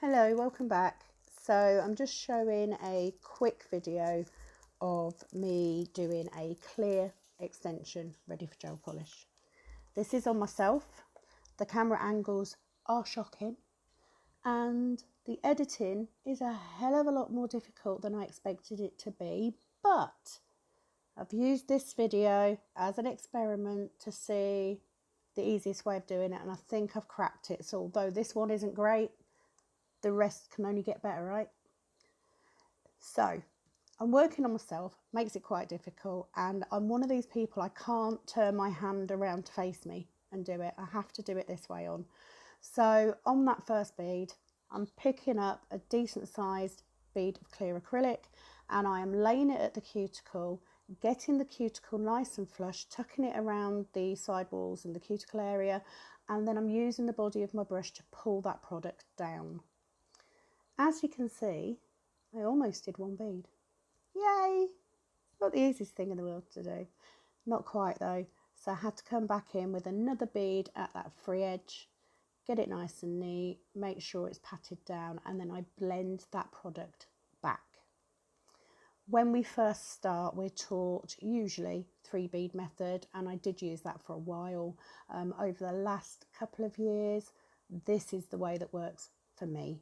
Hello, welcome back. So I'm just showing a quick video of me doing a clear extension ready for gel polish. This is on myself. The camera angles are shocking and the editing is a hell of a lot more difficult than I expected it to be, but I've used this video as an experiment to see the easiest way of doing it, and I think I've cracked it. So although this one isn't great, the rest can only get better, right? So I'm working on myself, makes it quite difficult, and I'm one of these people, I can't turn my hand around to face me and do it. I have to do it this way on. So on that first bead, I'm picking up a decent sized bead of clear acrylic and I am laying it at the cuticle, getting the cuticle nice and flush, tucking it around the side walls and the cuticle area, and then I'm using the body of my brush to pull that product down. As you can see, I almost did one bead. Yay! Not the easiest thing in the world to do. Not quite though. So I had to come back in with another bead at that free edge, get it nice and neat, make sure it's patted down, and then I blend that product back. When we first start, we're taught usually 3-bead method, and I did use that for a while. Over the last couple of years, this is the way that works for me.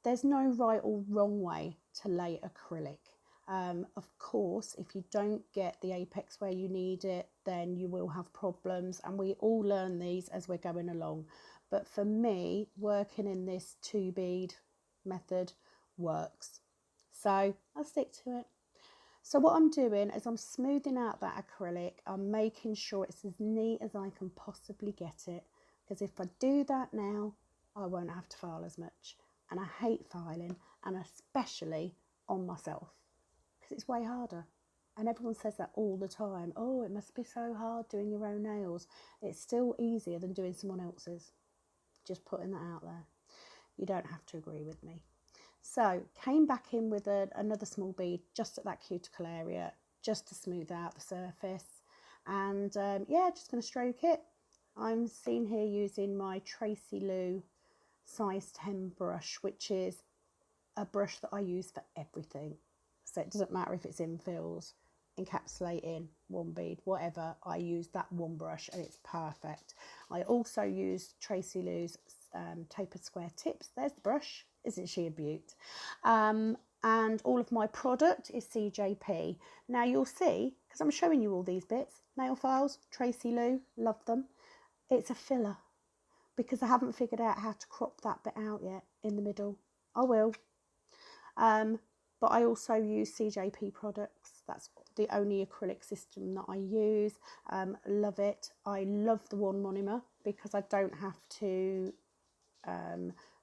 There's no right or wrong way to lay acrylic. Of course, if you don't get the apex where you need it, then you will have problems, and we all learn these as we're going along. But for me, working in this 2-bead method works. So I'll stick to it. So what I'm doing is I'm smoothing out that acrylic. I'm making sure it's as neat as I can possibly get it, because if I do that now, I won't have to file as much. And I hate filing, and especially on myself, because it's way harder. And everyone says that all the time. Oh, it must be so hard doing your own nails. It's still easier than doing someone else's. Just putting that out there. You don't have to agree with me. So came back in with another small bead just at that cuticle area, just to smooth out the surface. And yeah, just going to stroke it. I'm seen here using my Tracy Lou size 10 brush, which is a brush that I use for everything. So it doesn't matter if it's infills, encapsulating, one bead, whatever, I use that one brush and it's perfect. I also use Tracy Lou's tapered square tips. There's the brush. Isn't she a beaut? And all of my product is CJP. Now you'll see, because I'm showing you all these bits, nail files, Tracy Lou, love them. It's a filler, because I haven't figured out how to crop that bit out yet in the middle. I will. But I also use CJP products. That's the only acrylic system that I use. Love it. I love the one monomer because I don't have to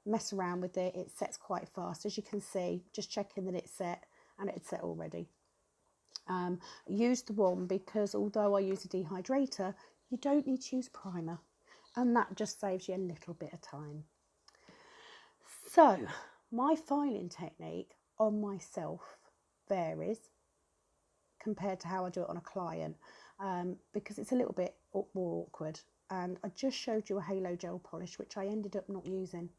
mess around with it. It sets quite fast. As you can see, just checking that it's set, and it's set already. I use the one because although I use a dehydrator, you don't need to use primer. And that just saves you a little bit of time. So my filing technique on myself varies compared to how I do it on a client, because it's a little bit more awkward. And I just showed you a halo gel polish, which I ended up not using.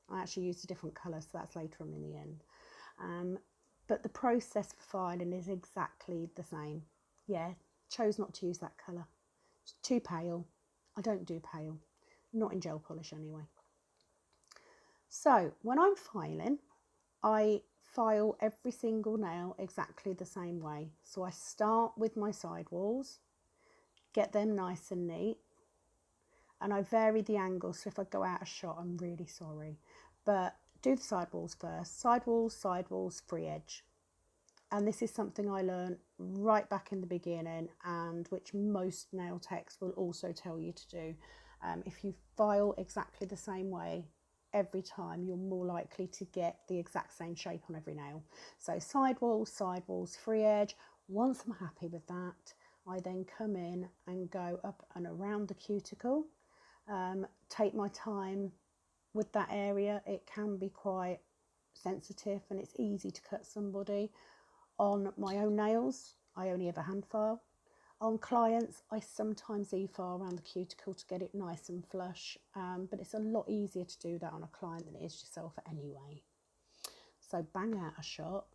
I actually used a different colour, so that's later on in the end. But the process for filing is exactly the same. Yeah, chose not to use that colour. It's too pale. I don't do pale. Not in gel polish anyway. So when I'm filing, I file every single nail exactly the same way. So I start with my side walls, get them nice and neat, and I vary the angle. So if I go out of shot, I'm really sorry. But do the side walls first. Side walls, free edge. And this is something I learned right back in the beginning, and which most nail techs will also tell you to do. If you file exactly the same way every time, you're more likely to get the exact same shape on every nail. So side walls, free edge. Once I'm happy with that, I then come in and go up and around the cuticle. Take my time with that area. It can be quite sensitive and it's easy to cut somebody. On my own nails, I only ever hand file. On clients, I sometimes e-file around the cuticle to get it nice and flush, but it's a lot easier to do that on a client than it is yourself anyway. So bang out a shot.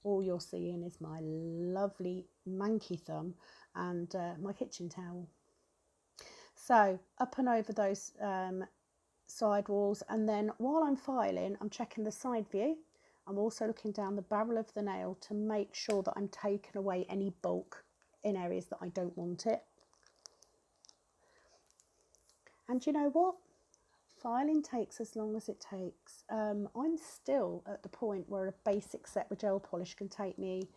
All you're seeing is my lovely manky thumb and my kitchen towel. So up and over those side walls, and then while I'm filing, I'm checking the side view. I'm also looking down the barrel of the nail to make sure that I'm taking away any bulk in areas that I don't want it. And you know what? Filing takes as long as it takes. I'm still at the point where a basic set with gel polish can take me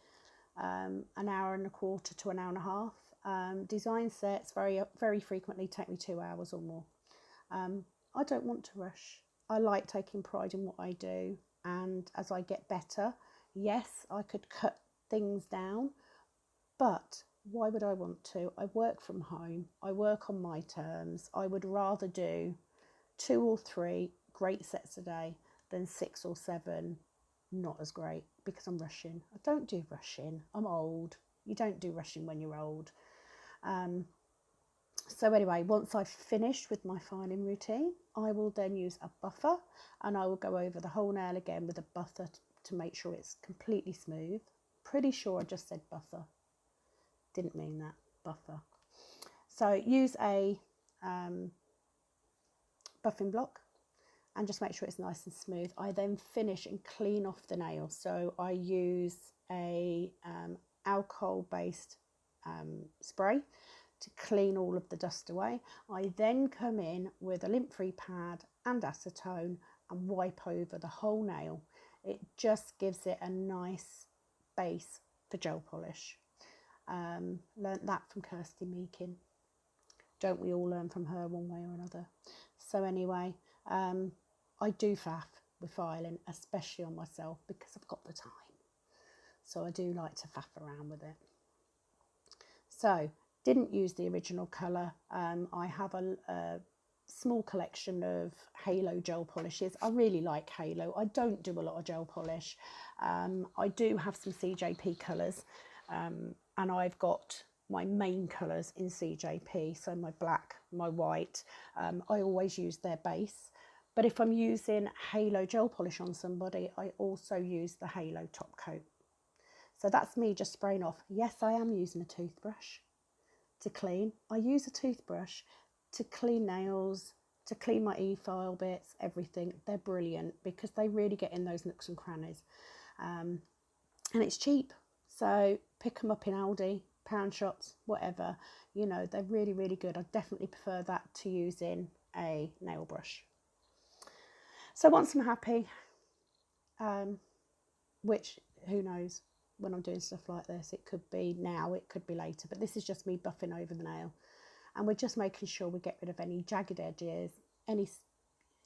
an hour and a quarter to an hour and a half. Design sets very frequently take me 2 hours or more. I don't want to rush. I like taking pride in what I do, and as I get better, yes, I could cut things down, but why would I want to? I work from home, I work on my terms. I would rather do 2 or 3 great sets a day than 6 or 7 not as great, because I'm rushing. I don't do rushing. I'm old. You don't do rushing when you're old. So anyway, once I've finished with my filing routine, I will then use a buffer, and I will go over the whole nail again with a buffer to make sure it's completely smooth. Pretty sure I just said buffer. Didn't mean that. Buffer. So use a buffing block and just make sure it's nice and smooth. I then finish and clean off the nail. So I use a alcohol based spray to clean all of the dust away. I then come in with a lint free pad and acetone and wipe over the whole nail. It just gives it a nice base for gel polish. Learnt that from Kirsty Meakin. Don't we all learn from her one way or another? So anyway, I do faff with filing, especially on myself, because I've got the time. So I do like to faff around with it. So didn't use the original colour. I have a small collection of Halo gel polishes. I really like Halo. I don't do a lot of gel polish. I do have some CJP colours, and I've got my main colours in CJP, so my black, my white. I always use their base, but if I'm using Halo gel polish on somebody, I also use the Halo top coat. So that's me just spraying off. Yes, I am using a toothbrush to clean. I use a toothbrush to clean nails, to clean my e-file bits, everything. They're brilliant because they really get in those nooks and crannies, and it's cheap. So pick them up in Aldi, pound shops, whatever, you know, they're really, really good. I definitely prefer that to using a nail brush. So once I'm happy, which who knows, when I'm doing stuff like this, it could be now, it could be later, but this is just me buffing over the nail, and we're just making sure we get rid of any jagged edges, any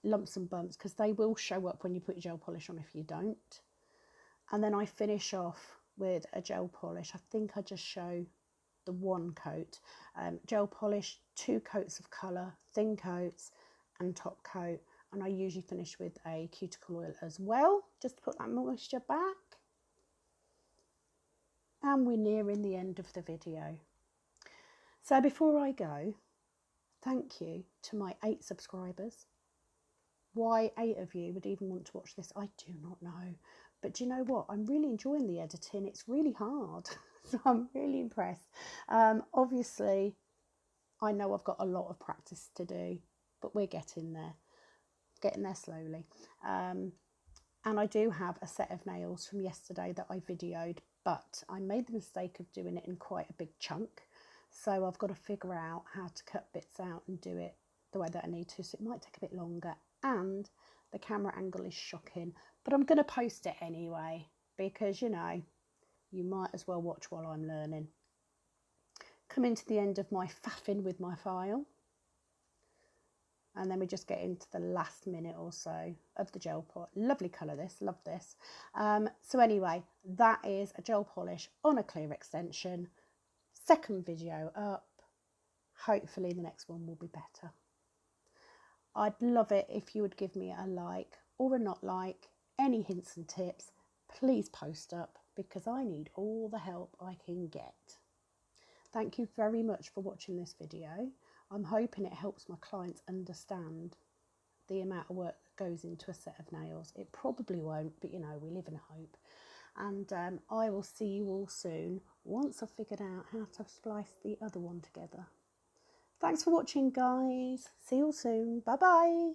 lumps and bumps, because they will show up when you put your gel polish on if you don't. And then I finish off with a gel polish. I think I just show the one coat. Gel polish, 2 coats of colour, thin coats and top coat, and I usually finish with a cuticle oil as well, just to put that moisture back. And we're nearing the end of the video. So before I go, thank you to my 8 subscribers. Why 8 of you would even want to watch this, I do not know. But do you know what? I'm really enjoying the editing. It's really hard. So I'm really impressed. Obviously, I know I've got a lot of practice to do, but we're getting there slowly. And I do have a set of nails from yesterday that I videoed, but I made the mistake of doing it in quite a big chunk. So I've got to figure out how to cut bits out and do it the way that I need to. So it might take a bit longer, and the camera angle is shocking, but I'm going to post it anyway, because, you know, you might as well watch while I'm learning. Coming to the end of my faffing with my file, and then we just get into the last minute or so of the gel pot. Lovely colour this, love this. So anyway, that is a gel polish on a clear extension. Second video up. Hopefully the next one will be better. I'd love it if you would give me a like or a not like. Any hints and tips, please post up, because I need all the help I can get. Thank you very much for watching this video. I'm hoping it helps my clients understand the amount of work that goes into a set of nails. It probably won't, but you know, we live in hope. And I will see you all soon once I've figured out how to splice the other one together. Thanks for watching, guys. See you all soon. Bye bye.